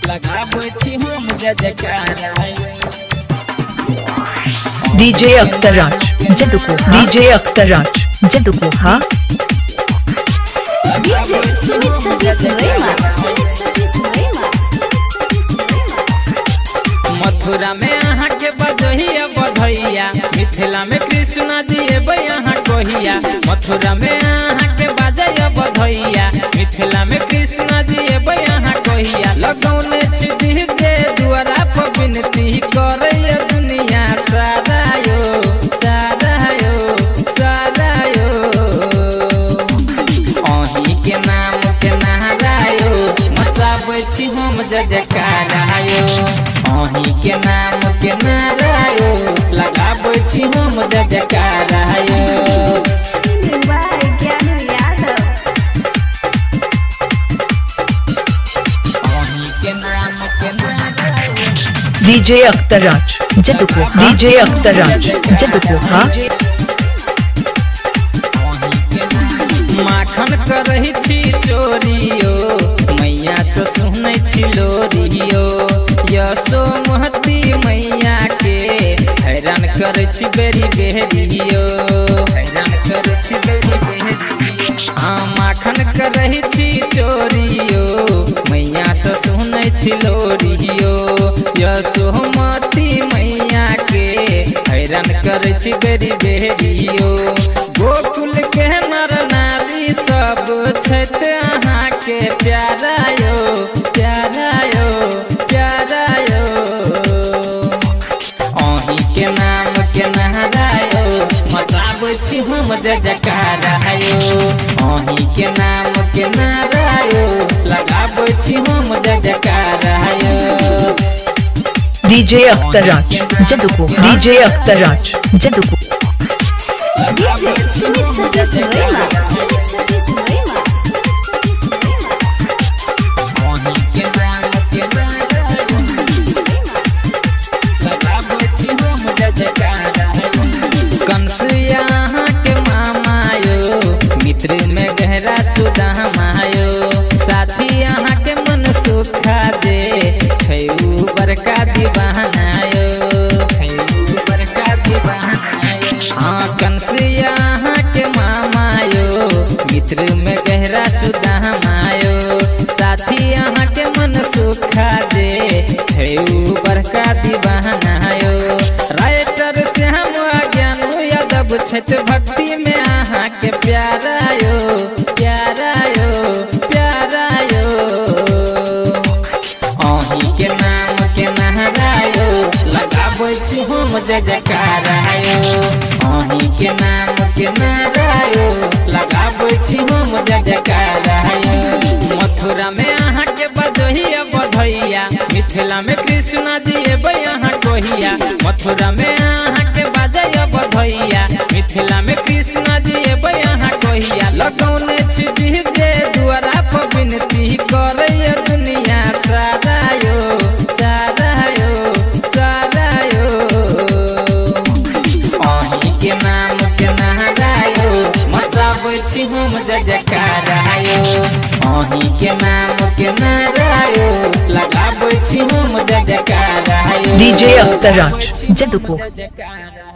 लगाबै छी हम जजकारा डीजे अख्तर राज जदुको डीजे अख्तर राज जदुको हाँ डीजे सुमित सतीश रेमा मथुरा में अहाँ के बजहिया बधैया मिथिला में कृष्णा जी एबै अहाँ कहिया मथुरा में अहाँ के बजैया बधैया मिथिला में कृष्णा जी एबै अहाँ कहिया लगौने छी जे दुआरा पर विनती करैया दुनिया सारा यो सारा यो सारा यो अहीं के नाम के नहरायो मचाबै छी हम जजकारा यो अहीं के नाम के नहरायो लगाबै छी हम जजकारा यो डीजे अख्तर राज जदुको डीजे अख्तर राज जदुको हाँ माखन करही छी चोरियो मैया से सुनै छी लोरियो यसो महती मैया के हैरान करे छी बेरी बेरियो हैरान करे छी बेरी बेरियो हाँ माखन करही छी चोरियो मैया से सुनै छी लोरियो यसो महती मैया के हैरान करे छी बेरी बेरियो गोकुल के नर नारी सब छत अहाँ के प्यारा यो प्यारा यो प्यारा यो अहीं के नाम के नहरायो मचाबै छी हम जजकारा यो अहीं के नाम के नहरायो लगाबै छी हम जजकारा यो डीजे अख्तर राज जदुको डीजे अख्तर राज जदुको डीजे सुमित सतीश रेमा कंसिया के मामायो मित्र में गहरा सुदामायो साथी अहाँ के मन सुखा जे छैउ बड़का दीवानायो छैउ बड़का दीवानायो हाँ कंसिया के मामायो मित्र में गहरा सुदामायो साथी अहाँ के मन सुखा जे छैउ बड़का दीवानायो राइटर से हम अज्ञान यादव छठ भक्ति में अहाँ के प्यारा यो प्यारा यो प्यारा यो अहीं के नाम के नहरायो लगाबै छी हम जजकारा यो अहीं के नाम के नहरायो लगाबै छी हम जजकारा यो मथुरा में अहाँ के बजहिया बधैया मिथिला में कृष्णा जी एबै अहाँ कहिया मथुरा में अहाँ के बजैया बधैया मिथिला में कृष्णा जी एबै अहाँ कहिया लगौने छी जे दुआरा पर विनती करैया दुनिया सारा यो सारा यो सारा यो अहीं के नाम के नहरायो मचाबै छी हम जजकारा यो अहीं के नाम के नहरायो लगाबै छी हम जजकारा यो डीजे अख्तर राज जदुको जजकारा